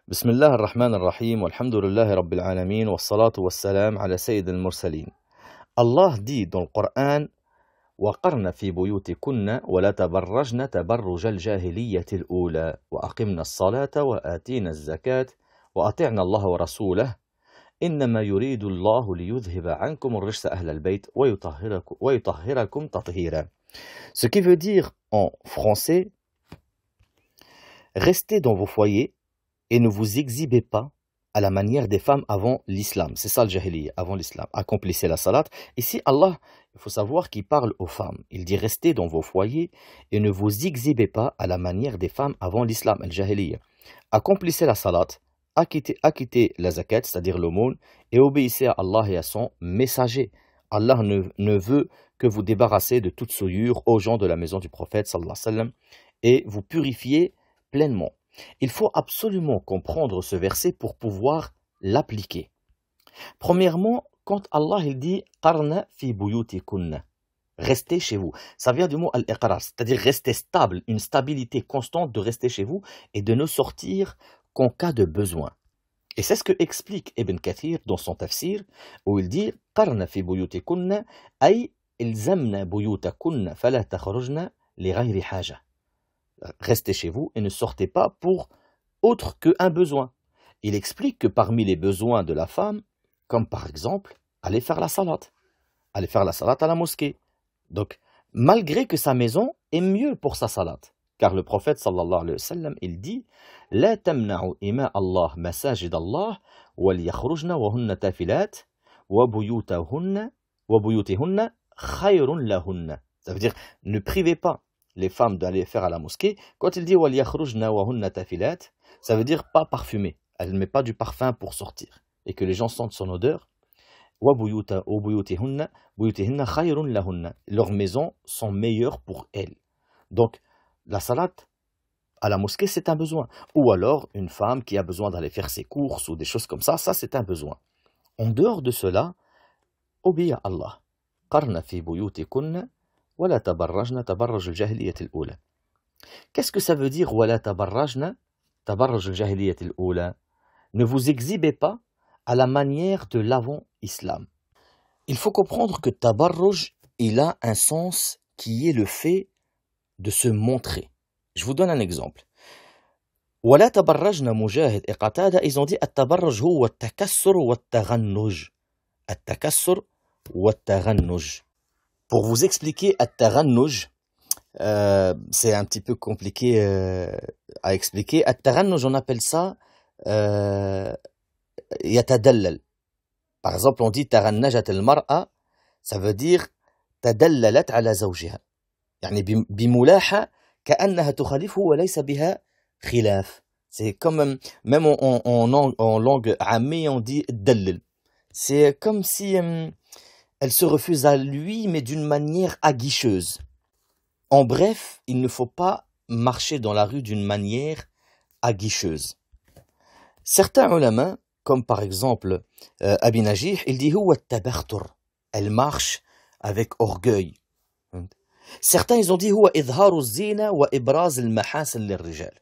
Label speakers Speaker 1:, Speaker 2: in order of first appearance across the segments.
Speaker 1: بسم الله الرحمن الرحيم والحمد لله رب العالمين والصلاة والسلام على سيد المرسلين. Allah dit dans le Coran وقرن في بيوتكن ولا تبرجن تبرج الجاهلية الأولى وأقمنا الصلاة وآتينا الزكاة وأطعنا الله ورسوله إنما يريد الله ليذهب عنكم الرجس أهل البيت ويطهركم تطهيرا. Ce qui veut dire en français, restez dans vos foyers et ne vous exhibez pas à la manière des femmes avant l'islam. C'est ça le jahiliya, avant l'islam. Accomplissez la salat. Ici, Allah, il faut savoir qu'il parle aux femmes. Il dit restez dans vos foyers et ne vous exhibez pas à la manière des femmes avant l'islam, le jahiliya. Accomplissez la salat, acquittez la zakat, c'est-à-dire l'aumône, et obéissez à Allah et à son messager. Allah ne veut que vous débarrassez de toute souillure aux gens de la maison du prophète, sallallahu alayhi wa sallam, et vous purifiez pleinement. Il faut absolument comprendre ce verset pour pouvoir l'appliquer. Premièrement, quand Allah il dit « Qarna fi buyutikunna » restez chez vous. Ça vient du mot al-iqrar, c'est-à-dire rester stable, une stabilité constante de rester chez vous et de ne sortir qu'en cas de besoin. Et c'est ce que explique Ibn Kathir dans son tafsir, où il dit « Qarna fi buyutikunna » ay « Ilzamna buyutakunna fala takhrujna li ghayri haja » Restez chez vous et ne sortez pas pour autre qu'un besoin. Il explique que parmi les besoins de la femme, comme par exemple, aller faire la salat à la mosquée. Donc, malgré que sa maison est mieux pour sa salat. Car le prophète sallallahu alayhi wa sallam, il dit « La tamna'u ima Allah masajid Allah wal yakhrujna wa hunna tafilat wa buyutihunna khayrun lahunna » Ça veut dire, ne privez pas les femmes d'aller faire à la mosquée. Quand il dit wal yakhrujna wa hunna tafilat, ça veut dire pas parfumé. Elle ne met pas du parfum pour sortir et que les gens sentent son odeur. Wa buyutihinna khayrun lahunna. Leurs maisons sont meilleures pour elles. Donc la salat à la mosquée, c'est un besoin. Ou alors une femme qui a besoin d'aller faire ses courses ou des choses comme ça c'est un besoin. En dehors de cela, obéis à Allah. Qarna fi buyutikunna ولا تبرجن تبرج الجاهلية الأولى. Qu'est-ce que ça veut dire ولا تبرجن تبرج الجاهلية الأولى? Ne vous exhibez pas à la manière de l'avant-islam. Il faut comprendre que tabarruj, il a un sens qui est le fait de se montrer. Je vous donne un exemple. ولا تبرجن مجاهد et Qatada, ils ont dit التبرج هو التكسر والتغنج. التكسر والتغنج. Pour vous expliquer at-tarannuj, c'est un petit peu compliqué à expliquer. At-tarannuj, on appelle ça yatadallal. Par exemple, on dit tarannajat al-mar'a, ça veut dire tadallalat ala zawjiha. يعني بملاحة كأنها تخالفه وليس بها خلاف. C'est comme même en langue amée, on dit dallal. C'est comme si elle se refuse à lui, mais d'une manière aguicheuse. En bref, il ne faut pas marcher dans la rue d'une manière aguicheuse. Certains ulama, comme par exemple Abi Najih, il dit huwa at-tabakhtur. Elle marche avec orgueil. Certains ils ont dit huwa idharu az-zina wa ibraz al-mahasin lir-rijal.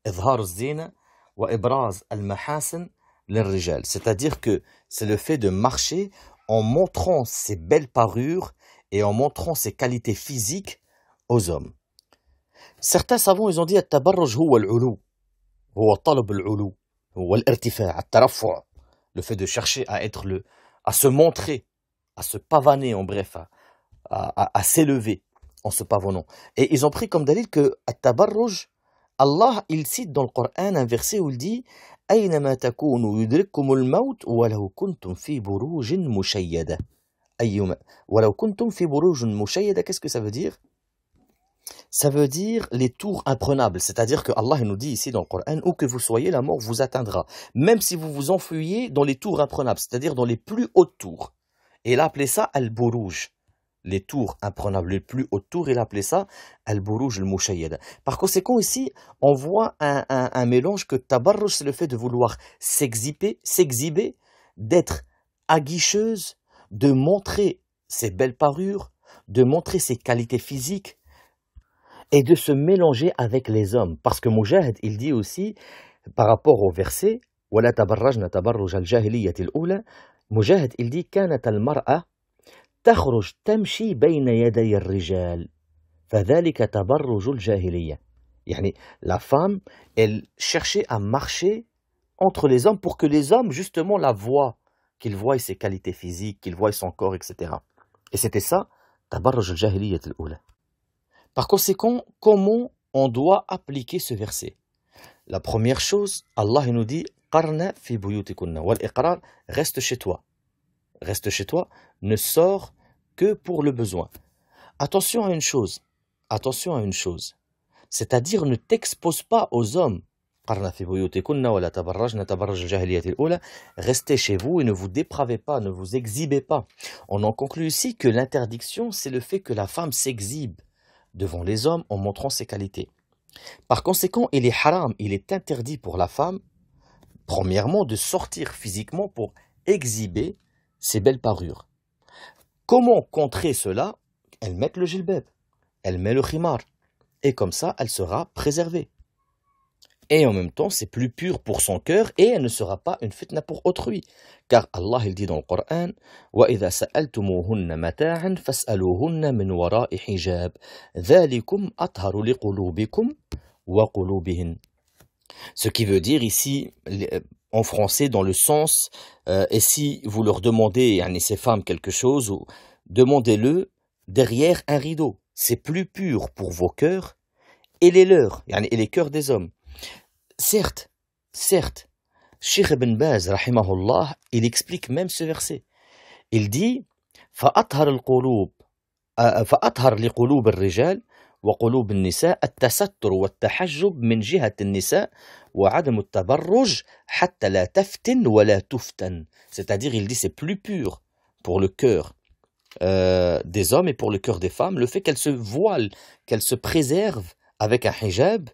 Speaker 1: Idharu az-zina wa ibraz al-mahasin lir-rijal. C'est-à-dire que c'est le fait de marcher en montrant ses belles parures et en montrant ses qualités physiques aux hommes. Certains savants, ils ont dit التبرج هو العلو هو طلب العلو هو الارتفاع الترفع, le fait de chercher à se montrer, à se pavaner, en bref, à s'élever en se pavonant. Et ils ont pris comme dalil que التبرج, Allah il cite dans le Coran un verset où il dit أينما تكونوا يدرككم الموت ولو كنتم في بروج مشيدة. ولو كنتم في بروج مشيدة, qu'est-ce que ça veut dire? Ça veut dire les tours imprenables, c'est-à-dire que Allah nous dit ici dans le Coran, où que vous soyez, la mort vous atteindra, même si vous vous enfuyez dans les tours imprenables, c'est-à-dire dans les plus hautes tours. Et il a appelé ça al-buruj, les tours imprenables, les plus hautes tours, il a appelé ça al-buruj al-mushayyada. Par conséquent, ici, on voit un mélange que tabarruj, c'est le fait de vouloir s'exhiber, d'être aguicheuse, de montrer ses belles parures, de montrer ses qualités physiques et de se mélanger avec les hommes. Parce que Mujahid, il dit aussi par rapport au verset ولا تبرجن تبرج الجاهلية الأولى, Mujahid il dit كانت المرأة تخرج تمشي بين يدي الرجال فذلك تبرج الجاهلية. يعني la femme, elle cherchait à marcher entre les hommes pour que les hommes justement la voient, qu'ils voient ses qualités physiques, qu'ils voient son corps, etc. Et c'était ça, tabarruj al-jahiliyyah al-oula. Par conséquent, comment on doit appliquer ce verset? La première chose, Allah nous dit qarna fi buyutikunna wal iqrar, reste chez toi. Reste chez toi, ne sors que pour le besoin. Attention à une chose, c'est-à-dire ne t'expose pas aux hommes. Restez chez vous et ne vous dépravez pas, ne vous exhibez pas. On en conclut ici que l'interdiction, c'est le fait que la femme s'exhibe devant les hommes en montrant ses qualités. Par conséquent, il est haram, il est interdit pour la femme, premièrement, de sortir physiquement pour exhiber ses belles parures. Comment contrer cela? Elle met le jilbab, elle met le khimar, et comme ça, elle sera préservée. Et en même temps, c'est plus pur pour son cœur et elle ne sera pas une fitna pour autrui. Car Allah il dit dans le Coran وَإِذَا سَأَلْتُمُوهُنَّ مَتَاعًا فَاسْأَلُوهُنَّ مِنْ وَرَاءِ حِجَابٍ ذَلِكُمْ أَطْهَرُ لِقُلُوبِكُمْ وَقُلُوبِهِنْ. Ce qui veut dire ici, en français, dans le sens, et si vous leur demandez, ces femmes, quelque chose, ou demandez-le derrière un rideau. C'est plus pur pour vos cœurs et les leurs, et les cœurs des hommes. Certes, Cheikh Ibn Baz, rahimahullah, il explique même ce verset. Il dit فَأَطْهَرْ لِقُلُوبِ الرِّجَالِ وَقُلُوبِ النِّسَاءِ التَّسَتُّرُ وَالتَّحَجُّبِ مِنْ جِهَةِ النِّسَاءِ وَعَدَمُ التَّبَرُّجِ حَتَّى لَا تَفْتِنْ وَلَا تُفْتَنْ. C'est-à-dire, il dit, c'est plus pur pour le cœur des hommes et pour le cœur des femmes, le fait qu'elles se voilent, qu'elles se préservent avec un hijab,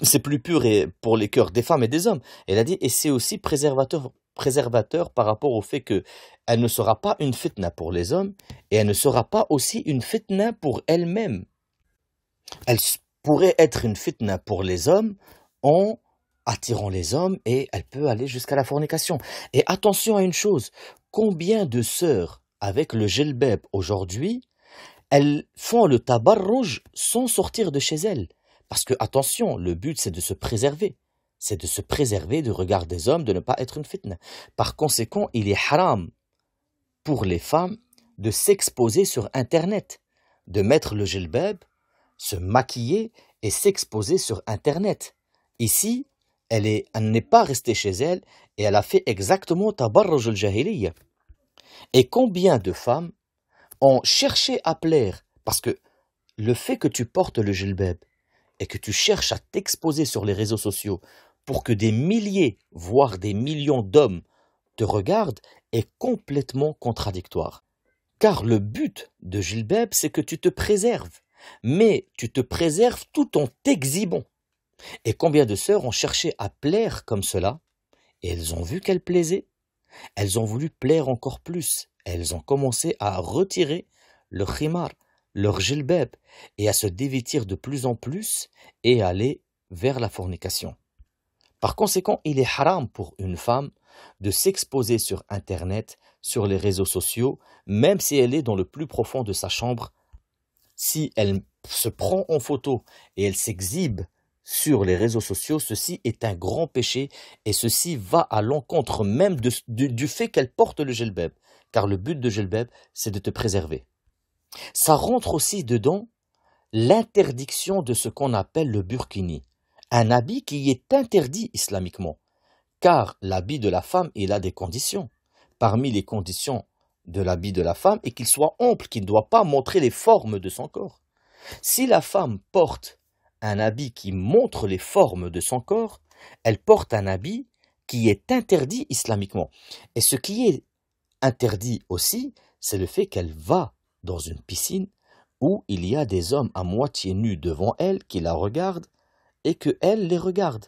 Speaker 1: c'est plus pur pour les cœurs des femmes et des hommes. Elle a dit, et c'est aussi préservateur par rapport au fait que elle ne sera pas une fitna pour les hommes et elle ne sera pas aussi une fitna pour elle-même. Elle pourrait être une fitna pour les hommes en attirant les hommes et elle peut aller jusqu'à la fornication. Et attention à une chose, combien de sœurs avec le jilbab aujourd'hui, elles font le tabarruj sans sortir de chez elles? Parce que, attention, le but c'est de se préserver. C'est de se préserver du regard des hommes, de ne pas être une fitna. Par conséquent, il est haram pour les femmes de s'exposer sur Internet, de mettre le jilbab, se maquiller et s'exposer sur Internet. Ici, elle n'est pas restée chez elle et elle a fait exactement tabarruj al-jahiliya. Et combien de femmes ont cherché à plaire? Parce que le fait que tu portes le jilbab et que tu cherches à t'exposer sur les réseaux sociaux pour que des milliers, voire des millions d'hommes te regardent est complètement contradictoire. Car le but de jilbab, c'est que tu te préserves. Mais tu te préserves tout en t'exhibant. Et combien de sœurs ont cherché à plaire comme cela, et elles ont vu qu'elles plaisaient. Elles ont voulu plaire encore plus. Elles ont commencé à retirer leur khimar, leur jilbab, et à se dévêtir de plus en plus et aller vers la fornication. Par conséquent, il est haram pour une femme de s'exposer sur Internet, sur les réseaux sociaux, même si elle est dans le plus profond de sa chambre. Si elle se prend en photo et elle s'exhibe sur les réseaux sociaux, ceci est un grand péché et ceci va à l'encontre même du fait qu'elle porte le jilbab. Car le but de jilbab, c'est de te préserver. Ça rentre aussi dedans l'interdiction de ce qu'on appelle le burkini, un habit qui est interdit islamiquement, car l'habit de la femme, il a des conditions. Parmi les conditions de l'habit de la femme est qu'il soit ample, qu'il ne doit pas montrer les formes de son corps. Si la femme porte un habit qui montre les formes de son corps, elle porte un habit qui est interdit islamiquement. Et ce qui est interdit aussi, c'est le fait qu'elle va dans une piscine où il y a des hommes à moitié nus devant elle qui la regardent et qu'elle les regarde.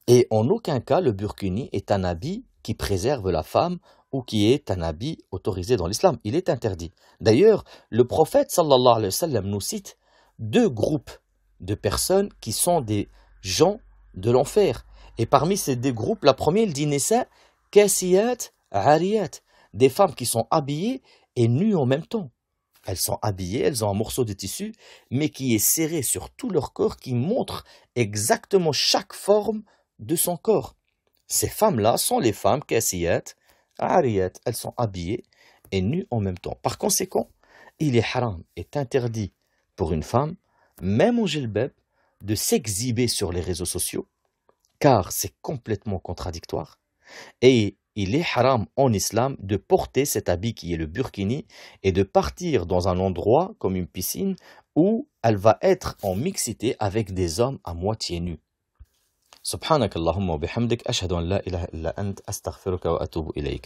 Speaker 1: Et en aucun cas le burkini est un habit qui préserve la femme ou qui est un habit autorisé dans l'islam. Il est interdit. D'ailleurs, le prophète sallallahu alayhi wa sallam nous cite deux groupes de personnes qui sont des gens de l'enfer. Et parmi ces deux groupes, la première, il dit Nisa, Kasiyat, Ariyat. Des femmes qui sont habillées et nues en même temps. Elles sont habillées, elles ont un morceau de tissu, mais qui est serré sur tout leur corps, qui montre exactement chaque forme de son corps. Ces femmes-là sont les femmes Kasiyat, Ariyat. Elles sont habillées et nues en même temps. Par conséquent, il est haram, est interdit pour une femme, même au jilbab, de s'exhiber sur les réseaux sociaux, car c'est complètement contradictoire. Et il est haram en islam de porter cet habit qui est le burkini et de partir dans un endroit comme une piscine où elle va être en mixité avec des hommes à moitié nus. Subhanakallahumma wa bihamdik ashhadu an la ilaha illa ant astaghfiruka wa atubu ilayk.